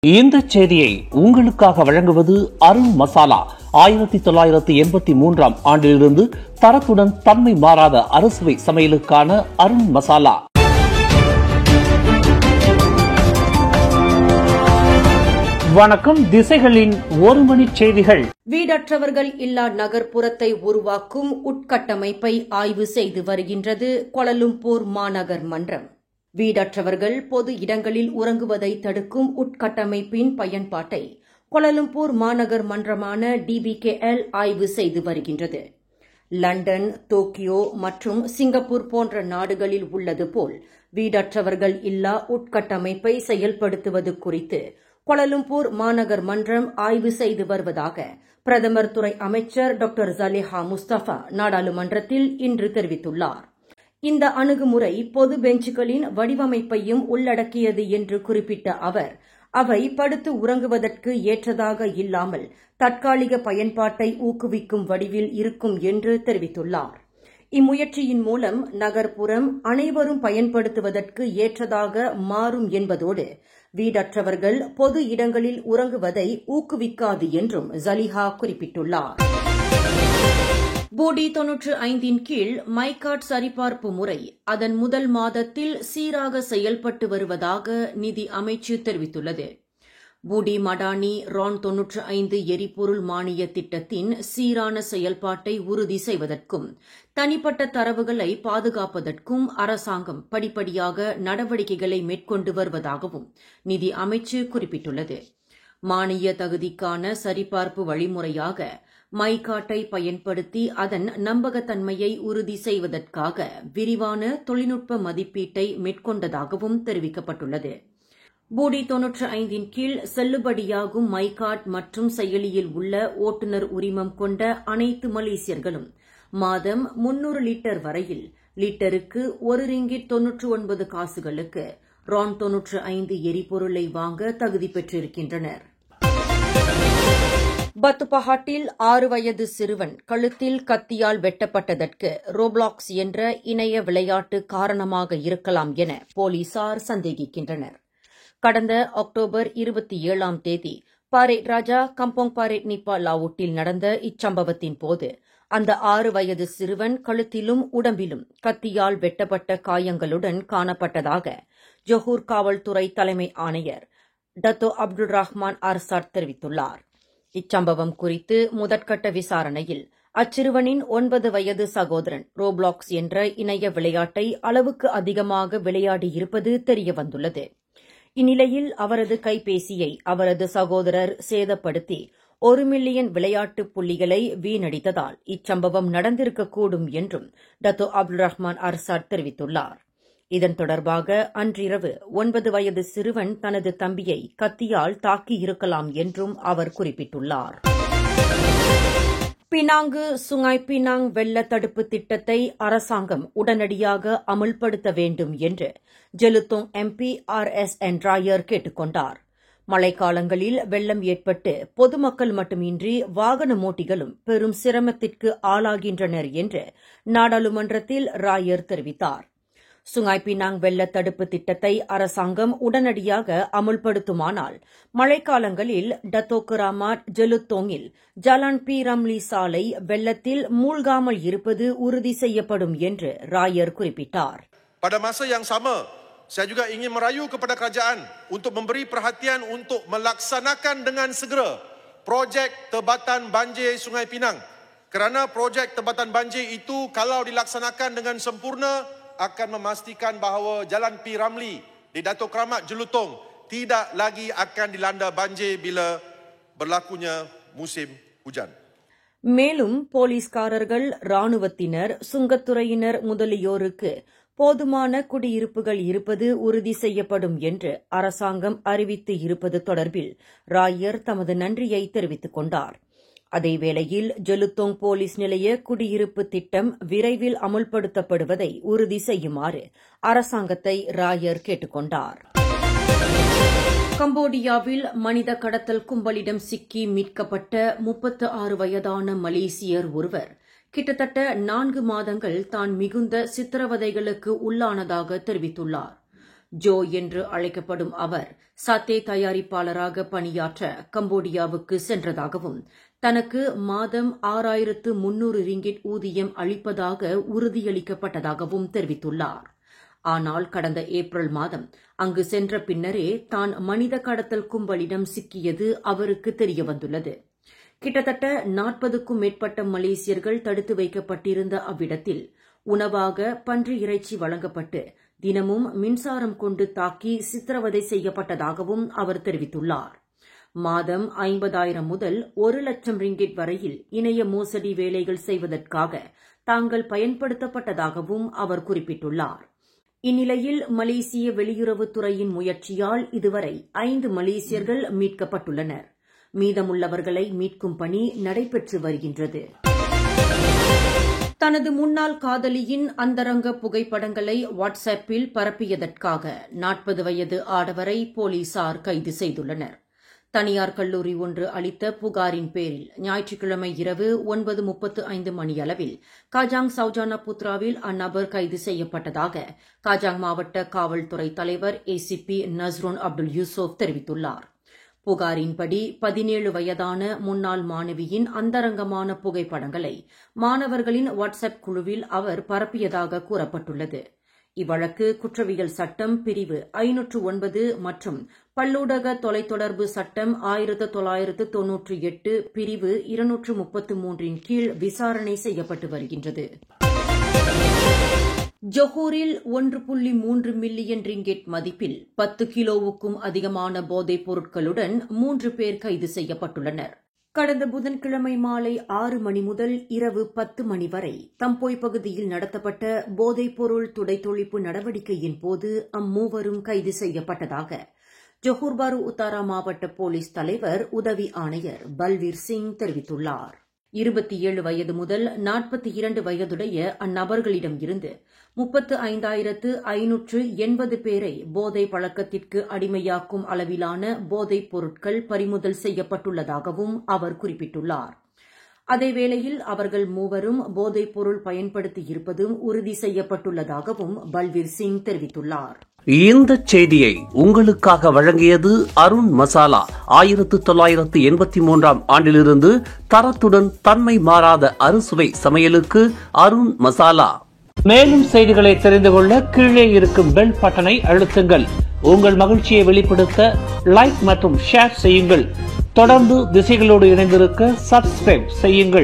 இந்த செய்தியை உங்களுக்காக வழங்குவது அருண் மசாலா. 1983 ஆண்டிலிருந்து தரத்துடன் தன்மை மாறாத அறுசுவை சமையலுக்கான அருண் மசாலா. வணக்கம். திசைகளின் ஒரு மணி செய்திகள். வீடற்றவர்கள் இல்லா நகர்ப்புறத்தை உருவாக்கும் உட்கட்டமைப்பை ஆய்வு செய்து வருகின்றது கோலாலம்பூர் மாநகர் மன்றம். வீடற்றவர்கள் பொது இடங்களில் உறங்குவதை தடுக்கும் உட்கட்டமைப்பின் பயன்பாட்டை கோலாலம்பூர் மாநகர் மன்றமான DBKL ஆய்வு செய்து வருகின்றது. லண்டன், டோக்கியோ மற்றும் சிங்கப்பூர் போன்ற நாடுகளில் உள்ளது போல் வீடற்றவர்கள் இல்லா உட்கட்டமைப்பை செயல்படுத்துவது குறித்து கோலாலம்பூர் மாநகர் மன்றம் ஆய்வு செய்து வருவதாக பிரதமர் துறை அமைச்சர் டாக்டர் ஜலேஹா முஸ்தபா நாடாளுமன்றத்தில் இன்று தெரிவித்துள்ளார். இந்த அணுகுமுறை பொது பெஞ்சுகளின் வடிவமைப்பையும் உள்ளடக்கியது என்று குறிப்பிட்ட அவர், அவை படுத்து உறங்குவதற்கு ஏற்றதாக இல்லாமல் தற்காலிக பயன்பாட்டை ஊக்குவிக்கும் வடிவில் இருக்கும் என்று தெரிவித்துள்ளார். இம்முயற்சியின் மூலம் நகர்ப்புறம் அனைவரும் பயன்படுத்துவதற்கு ஏற்றதாக மாறும் என்பதோடு வீடற்றவர்கள் பொது இடங்களில் உறங்குவதை ஊக்குவிக்காது என்றும் ஜலிஹா குறிப்பிட்டுள்ளார். பூடி 95 கீழ் மைகாட் சரிபார்ப்பு முறை அதன் முதல் மாதத்தில் சீராக செயல்பட்டு வருவதாக நிதி அமைச்சு தெரிவித்துள்ளது. பூடி மடானி ரான் 95 எரிபொருள் மானிய திட்டத்தின் சீரான செயல்பாட்டை உறுதி செய்வதற்கும் தனிப்பட்ட தரவுகளை பாதுகாப்பதற்கும் அரசாங்கம் படிப்படியாக நடவடிக்கைகளை மேற்கொண்டு வருவதாகவும் நிதி அமைச்சு குறிப்பிட்டுள்ளது. மானிய தகுதிக்கான சரிபார்ப்பு வழிமுறையாக மைகாட்டை பயன்படுத்தி அதன் நம்பகத்தன்மையை உறுதி செய்வதற்காக விரிவான தொழில்நுட்ப மதிப்பீட்டை மேற்கொண்டதாகவும் தெரிவிக்கப்பட்டுள்ளது. பூடி 95 கீழ் செல்லுபடியாகும் மைகாட் மற்றும் செயலியில் உள்ள ஓட்டுநர் உரிமம் கொண்ட அனைத்து மலேசியர்களும் மாதம் 300 லிட்டர் வரையில் லிட்டருக்கு $1.99 ரான் 95 எரிபொருளை வாங்க தகுதி பெற்றிருக்கின்றனர். பத்துபஹாட்டில் 6 வயது சிறுவன் கழுத்தில் கத்தியால் வெட்டப்பட்டதற்கு ரோப்ளாக்ஸ் என்ற இணைய விளையாட்டு காரணமாக இருக்கலாம் என போலீசார் சந்தேகிக்கின்றனர். கடந்த அக்டோபர் 27ஆம் தேதி பாரேட் ராஜா கம்போங் பாரேட் நிப்பா லாவூட்டில் நடந்த இச்சம்பவத்தின் போது அந்த 6 வயது சிறுவன் கழுத்திலும் உடம்பிலும் கத்தியால் வெட்டப்பட்ட காயங்களுடன் காணப்பட்டதாக ஜொஹூர் காவல்துறை தலைமை ஆணையர் டத்தோ அப்துல் ரஹ்மான் அர்சாட் தெரிவித்துள்ளார். இச்சம்பவம் குறித்து முதற்கட்ட விசாரணையில் அச்சிறுவனின் 9 வயது சகோதரன் ரோப்ளாக்ஸ் என்ற இணைய விளையாட்டை அளவுக்கு அதிகமாக விளையாடியிருப்பது தெரியவந்துள்ளது. இந்நிலையில் அவரது கைபேசியை அவரது சகோதரர் சேதப்படுத்தி 1 மில்லியன் விளையாட்டு புள்ளிகளை வீணடித்ததால் இச்சம்பவம் நடந்திருக்கக்கூடும் என்றும் டத்தோ அப்துல் ரஹ்மான் அர்சாட் தெரிவித்துள்ளார். இதன் தொடர்பாக அன்றிரவு 9 வயது சிறுவன் தனது தம்பியை கத்தியால் தாக்கியிருக்கலாம் என்றும் அவர் குறிப்பிட்டுள்ளார். பினாங்கு சுங்காய் பினாங் வெள்ள தடுப்பு திட்டத்தை அரசாங்கம் உடனடியாக அமல்படுத்த வேண்டும் என்று ஜெலுத்தோங் MP RSN ராயர் கேட்டுக் கொண்டார். மழைக்காலங்களில் வெள்ளம் ஏற்பட்டு பொதுமக்கள் மட்டுமின்றி வாகனமோட்டிகளும் பெரும் சிரமத்திற்கு ஆளாகின்றனர் என்று நாடாளுமன்றத்தில் ராயர் தெரிவித்தார். சுங்காய் பினாங் வெள்ள தடுப்பு திட்டத்தை அரசாங்கம் உடனடியாக அமுல்படுத்துமானால் மழைக்காலங்களில் டத்தோக் ராமாட் ஜெலுத்தோங்கில் ஜலான் பி ரம்லி சாலை வெள்ளத்தில் மூழ்காமல் இருப்பது உறுதி செய்யப்படும் என்று ராயர் குறிப்பிட்டார். Pada masa yang sama, saya juga ingin merayu kepada kerajaan untuk memberi perhatian untuk melaksanakan dengan segera projek tebatan banjir Sungai Pinang. Kerana projek tebatan banjir itu kalau dilaksanakan dengan sempurna akan memastikan bahawa Jalan P. Ramlee di Datuk Kramat Jelutong tidak lagi akan dilanda banjir bila berlakunya musim hujan. மேலும் போலீஸ்காரர்கள், ராணுவத்தினர், சுங்கத்துறையினர் முதலியோருக்கு போதுமான குடியிருப்புகள் இருப்பது உறுதி செய்யப்படும் என்று அரசாங்கம் அறிவித்து இருப்பது தொடர்பில் ராயர் தமது நன்றியை தெரிவித்துக் கொண்டார். அதேவேளையில் ஜெலுத்தோங் போலீஸ் நிலைய குடியிருப்பு திட்டம் விரைவில் அமுல்படுத்தப்படுவதை உறுதி செய்யுமாறு அரசாங்கத்தை ராயர் கேட்டுக் கொண்டார். கம்போடியாவில் மனித கடத்தல் கும்பலிடம் சிக்கி மீட்கப்பட்ட 36 வயதான மலேசியர் ஒருவர் கிட்டத்தட்ட 4 மாதங்கள் தான் மிகுந்த சித்திரவதைகளுக்கு உள்ளானதாக தெரிவித்துள்ளார். ஜோ என்று அழைக்கப்படும் அவர் சாத்தே தயாரிப்பாளராக பணியாற்ற கம்போடியாவுக்கு சென்றதாகவும் தனக்கு மாதம் 6,300 ரிங்கிட் ஊதியம் அளிப்பதாக உறுதியளிக்கப்பட்டதாகவும் தெரிவித்துள்ளார். ஆனால் கடந்த ஏப்ரல் மாதம் அங்கு சென்ற பின்னரே தான் மனித கடத்தல் கும்பலிடம் சிக்கியது அவருக்கு தெரியவந்துள்ளது. கிட்டத்தட்ட 40க்கும் மேற்பட்ட மலேசியர்கள் தடுத்து வைக்கப்பட்டிருந்த அவ்விடத்தில் உணவாக பன்றி இறைச்சி வழங்கப்பட்டு தினமும் மின்சாரம் கொண்டு தாக்கி சித்திரவதை செய்யப்பட்டதாகவும் அவர் தெரிவித்துள்ளார். மாதம் 50,000 முதல் 1,00,000 ரிங்கிட் வரையில் இணைய மோசடி வேலைகள் செய்வதற்காக தாங்கள் பயன்படுத்தப்பட்டதாகவும் அவர் குறிப்பிட்டுள்ளார். இந்நிலையில் மலேசிய வெளியுறவுத்துறையின் முயற்சியால் இதுவரை 5 மலேசியர்கள் மீட்கப்பட்டுள்ளனர். மீதமுள்ளவர்களை மீட்கும் பணி நடைபெற்று வருகின்றது. தனது முன்னாள் காதலியின் அந்தரங்க புகைப்படங்களை வாட்ஸ்அப்பில் பரப்பியதற்காக 40 வயது ஆடவரை போலீசார் கைது செய்துள்ளனர். தனியார் கல்லூரி ஒன்று அளித்த புகாரின் பேரில் ஞாயிற்றுக்கிழமை இரவு 9:35 மணியளவில் காஜாங் சௌஜானா புத்ராவில் அந்நபர் கைது செய்யப்பட்டதாக காஜாங் மாவட்ட காவல்துறை தலைவர் ஏசிபி நஸ்ருன் அப்துல் யூசுப் தெரிவித்துள்ளார். புகாரின்படி 17 வயதான முன்னாள் மாணவியின் அந்தரங்கமான புகைப்படங்களை மாணவர்களின் வாட்ஸ்அப் குழுவில் அவர் பரப்பியதாக கூறப்பட்டுள்ளது. இவ்வழக்கு குற்றவியல் சட்டம் பிரிவு 509 மற்றும் பல்லூடக தொலைத்தொடர்பு சட்டம் 1998 பிரிவு 233 கீழ் விசாரணை செய்யப்பட்டு வருகின்றது. ஜொஹூரில் 1.3 மில்லியன் ரிங்கெட் மதிப்பில் 10 கிலோவுக்கும் அதிகமான போதைப் பொருட்களுடன் 3 பேர் கைது செய்யப்பட்டுள்ளனர். கடந்த புதன்கிழமை மாலை 6 மணி முதல் இரவு 10 மணி வரை தம்போய் பகுதியில் நடத்தப்பட்ட போதைப்பொருள் துடைத்தொழிப்பு நடவடிக்கையின் போது அம்மூவரும் கைது செய்யப்பட்டதாக ஜொஹூர் பாரு உத்தாரா மாவட்ட போலீஸ் தலைவர் உதவி ஆணையர் பல்வீர் சிங் தெரிவித்துள்ளார். 27 வயது முதல் 42 வயதுடைய அந்நபர்களிடம் இருந்து 35,580 பேரை போதை பழக்கத்திற்கு அடிமையாக்கும் அளவிலான போதைப் பொருட்கள் பறிமுதல் செய்யப்பட்டுள்ளதாகவும் அவர் குறிப்பிட்டுள்ளார். அதேவேளையில் அவர்கள் மூவரும் போதைப் பொருள் பயன்படுத்தியிருப்பதும் உறுதி செய்யப்பட்டுள்ளதாகவும் பல்வீர் சிங் தெரிவித்துள்ளார். இந்த செய்தியை உங்களுக்காக வழங்கியது அருண் மசாலா. 1983 ஆண்டிலிருந்து தரத்துடன் தன்மை மாறாத அறுசுவை சமையலுக்கு அருண் மசாலா. மேலும் செய்திகளை தெரிந்து கொள்ள கீழே இருக்கும் பெல் பட்டனை அழுத்துங்கள். உங்கள் மகிழ்ச்சியை வெளிப்படுத்த லைக் மற்றும் ஷேர் செய்யுங்கள். தொடர்ந்து திசைகளோடு இணைந்திருக்க சப்ஸ்கிரைப் செய்யுங்கள்.